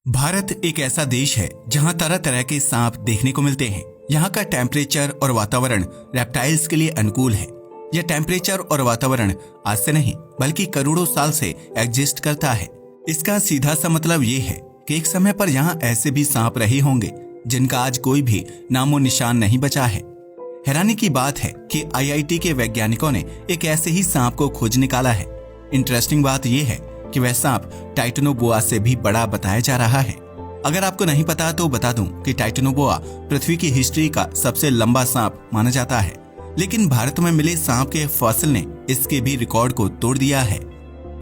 भारत एक ऐसा देश है जहां तरह तरह के सांप देखने को मिलते हैं। यहाँ का टेम्परेचर और वातावरण रेप्टाइल्स के लिए अनुकूल है। यह टेम्परेचर और वातावरण आज से नहीं बल्कि करोड़ों साल से एग्जिस्ट करता है। इसका सीधा सा मतलब ये है कि एक समय पर यहाँ ऐसे भी सांप रहे होंगे जिनका आज कोई भी नामो निशान नहीं बचा है। हैरानी की बात है कि IIT के वैज्ञानिकों ने एक ऐसे ही सांप को खोज निकाला है। इंटरेस्टिंग बात यह है कि वह सांप टाइटेनोबोआ से भी बड़ा बताया जा रहा है। अगर आपको नहीं पता तो बता दूं कि टाइटेनोबोआ पृथ्वी की हिस्ट्री का सबसे लंबा सांप माना जाता है, लेकिन भारत में मिले सांप के फॉसिल ने इसके भी रिकॉर्ड को तोड़ दिया है।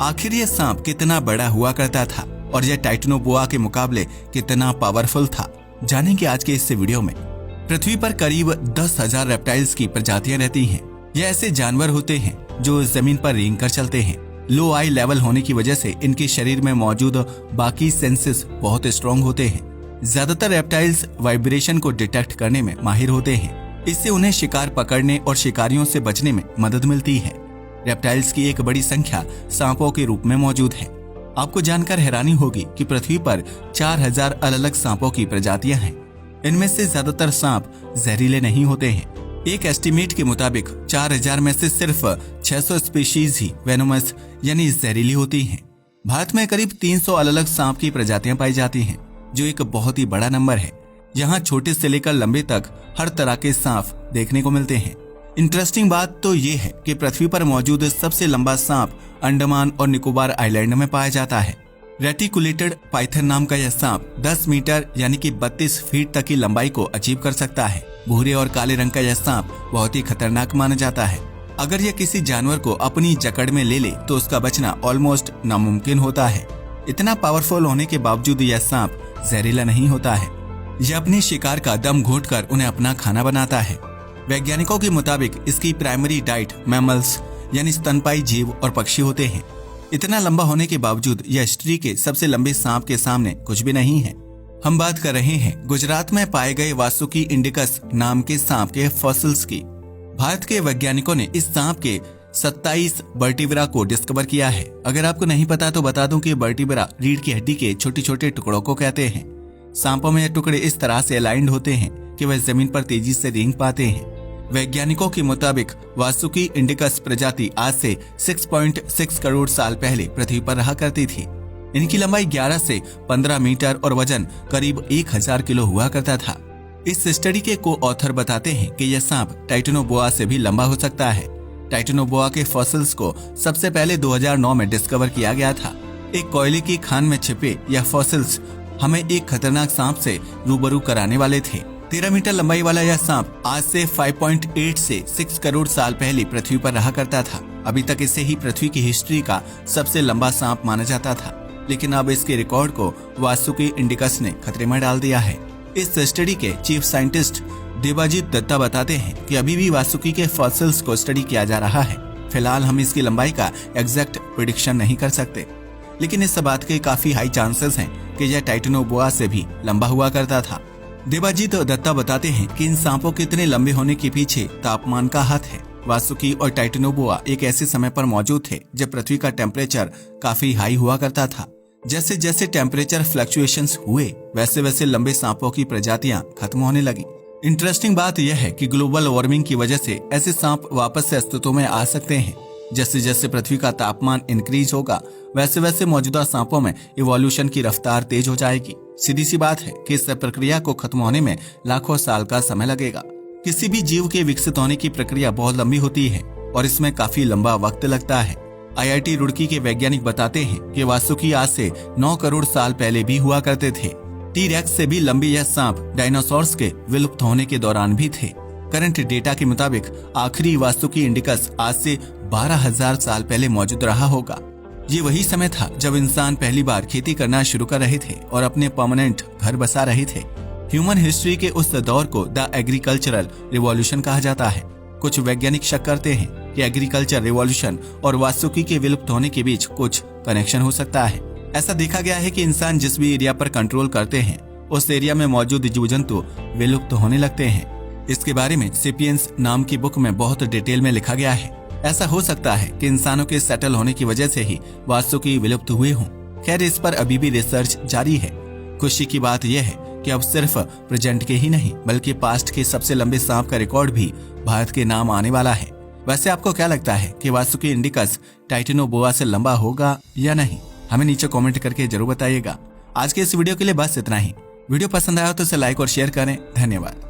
आखिर यह सांप कितना बड़ा हुआ करता था और यह टाइटेनोबोआ के मुकाबले कितना पावरफुल था, जानेंगे आज के इस वीडियो में। पृथ्वी पर करीब 10,000 रेप्टाइल्स की प्रजातियां रहती हैं। ये ऐसे जानवर होते हैं जो जमीन पर रेंग कर चलते हैं। लो आई लेवल होने की वजह से इनके शरीर में मौजूद बाकी सेंसेस बहुत स्ट्रॉन्ग होते हैं। ज्यादातर रेप्टाइल्स वाइब्रेशन को डिटेक्ट करने में माहिर होते हैं। इससे उन्हें शिकार पकड़ने और शिकारियों से बचने में मदद मिलती है। रेप्टाइल्स की एक बड़ी संख्या सांपों के रूप में मौजूद है। आपको जानकर हैरानी होगी कि पृथ्वी पर 4,000 अलग अलग सांपों की प्रजातियां हैं। इनमें से ज्यादातर सांप जहरीले नहीं होते हैं। एक एस्टीमेट के मुताबिक 4,000 में से सिर्फ 600 स्पीशीज ही वेनोमस यानी जहरीली होती हैं। भारत में करीब 300 अलग अलग सांप की प्रजातियां पाई जाती हैं, जो एक बहुत ही बड़ा नंबर है। यहाँ छोटे से लेकर लंबे तक हर तरह के सांप देखने को मिलते हैं। इंटरेस्टिंग बात तो ये है कि पृथ्वी पर मौजूद सबसे लंबा सांप अंडमान और निकोबार आइलैंड में पाया जाता है। रेटिकुलेटेड पाइथन नाम का यह सांप 10 मीटर यानी कि 32 फीट तक की लंबाई को अचीव कर सकता है। भूरे और काले रंग का यह सांप बहुत ही खतरनाक माना जाता है। अगर यह किसी जानवर को अपनी जकड़ में ले ले तो उसका बचना ऑलमोस्ट नामुमकिन होता है। इतना पावरफुल होने के बावजूद यह सांप जहरीला नहीं होता है। यह अपने शिकार का दम घोंटकर उन्हें अपना खाना बनाता है। वैज्ञानिकों के मुताबिक इसकी प्राइमरी डाइट मैमल्स यानी स्तनपायी जीव और पक्षी होते हैं। इतना लंबा होने के बावजूद यह हिस्ट्री के सबसे लंबे सांप के सामने कुछ भी नहीं है। हम बात कर रहे हैं गुजरात में पाए गए वासुकी इंडिकस नाम के सांप के फॉसिल्स की। भारत के वैज्ञानिकों ने इस सांप के 27 वर्टिब्रा को डिस्कवर किया है। अगर आपको नहीं पता तो बता दूं कि वर्टिब्रा रीढ़ की हड्डी के छोटे छोटे टुकड़ों को कहते हैं। सांपों में यह टुकड़े इस तरह से अलाइंड होते हैं कि वह जमीन पर तेजी से रेंग पाते हैं। वैज्ञानिकों के मुताबिक वासुकी इंडिकस प्रजाति आज से 6.6 करोड़ साल पहले पृथ्वी पर रहा करती थी। इनकी लंबाई 11 से 15 मीटर और वजन करीब 1,000 किलो हुआ करता था। इस स्टडी के को ऑथर बताते हैं कि यह सांप टाइटेनोबोआ से भी लंबा हो सकता है। टाइटेनोबोआ के फॉसिल्स को सबसे पहले 2009 में डिस्कवर किया गया था। एक कोयले की खान में छिपे यह फॉसिल्स हमें एक खतरनाक सांप से रूबरू कराने वाले थे। 13 मीटर लंबाई वाला यह सांप आज से 5.8 से 6 करोड़ साल पहले पृथ्वी पर रहा करता था। अभी तक इसे ही पृथ्वी की हिस्ट्री का सबसे लंबा सांप माना जाता था, लेकिन अब इसके रिकॉर्ड को वासुकी इंडिकस ने खतरे में डाल दिया है। इस स्टडी के चीफ साइंटिस्ट देवाजीत दत्ता बताते हैं कि अभी भी वासुकी के फॉसिल्स को स्टडी किया जा रहा है। फिलहाल हम इसकी लंबाई का एग्जैक्ट प्रेडिक्शन नहीं कर सकते, लेकिन इस बात के काफी हाई चांसेस हैं कि यह टाइटेनोबोआ से भी लंबा हुआ करता था। देवाजीत दत्ता बताते हैं कि इन सांपों के इतने लंबे होने के पीछे तापमान का हाथ है। वासुकी और टाइटेनोबोआ एक ऐसे समय पर मौजूद थे जब पृथ्वी का टेम्परेचर काफी हाई हुआ करता था। जैसे जैसे टेम्परेचर फ्लक्चुएशंस हुए वैसे वैसे लंबे सांपों की प्रजातियां खत्म होने लगी। इंटरेस्टिंग बात यह है कि ग्लोबल वार्मिंग की वजह से ऐसे सांप वापस से अस्तित्व में आ सकते हैं। जैसे जैसे पृथ्वी का तापमान इंक्रीज होगा वैसे वैसे मौजूदा सांपों में इवोल्यूशन की रफ्तार तेज हो जाएगी। सीधी सी बात है कि इस प्रक्रिया को खत्म होने में लाखों साल का समय लगेगा। किसी भी जीव के विकसित होने की प्रक्रिया बहुत लंबी होती है और इसमें काफी लंबा वक्त लगता है। IIT रुड़की के वैज्ञानिक बताते हैं कि वासुकी आज से 9 करोड़ साल पहले भी हुआ करते थे। टी-रेक्स से भी लंबी यह सांप डायनासोर्स के विलुप्त होने के दौरान भी थे। करंट डेटा के मुताबिक आखिरी वासुकी इंडिकस आज से 12,000 साल पहले मौजूद रहा होगा। ये वही समय था जब इंसान पहली बार खेती करना शुरू कर रहे थे और अपने परमानेंट घर बसा रहे थे। ह्यूमन हिस्ट्री के उस दौर को द एग्रीकल्चरल रिवॉल्यूशन कहा जाता है। कुछ वैज्ञानिक शक करते हैं कि एग्रीकल्चर रिवॉल्यूशन और वासुकी के विलुप्त होने के बीच कुछ कनेक्शन हो सकता है। ऐसा देखा गया है कि इंसान जिस भी एरिया पर कंट्रोल करते हैं उस एरिया में मौजूद जीव जंतु विलुप्त होने लगते हैं। इसके बारे में सेपियंस नाम की बुक में बहुत डिटेल में लिखा गया है। ऐसा हो सकता है कि इंसानों के सेटल होने की वजह से ही वासुकी विलुप्त हुए हों। खैर इस पर अभी भी रिसर्च जारी है। खुशी की बात यह है कि अब सिर्फ प्रेजेंट के ही नहीं बल्कि पास्ट के सबसे लंबे सांप का रिकॉर्ड भी भारत के नाम आने वाला है। वैसे आपको क्या लगता है कि वासुकी इंडिकस टाइटेनोबोआ से लंबा होगा या नहीं? हमें नीचे कमेंट करके जरूर बताइएगा। आज के इस वीडियो के लिए बस इतना ही। वीडियो पसंद आया तो इसे लाइक और शेयर करें। धन्यवाद।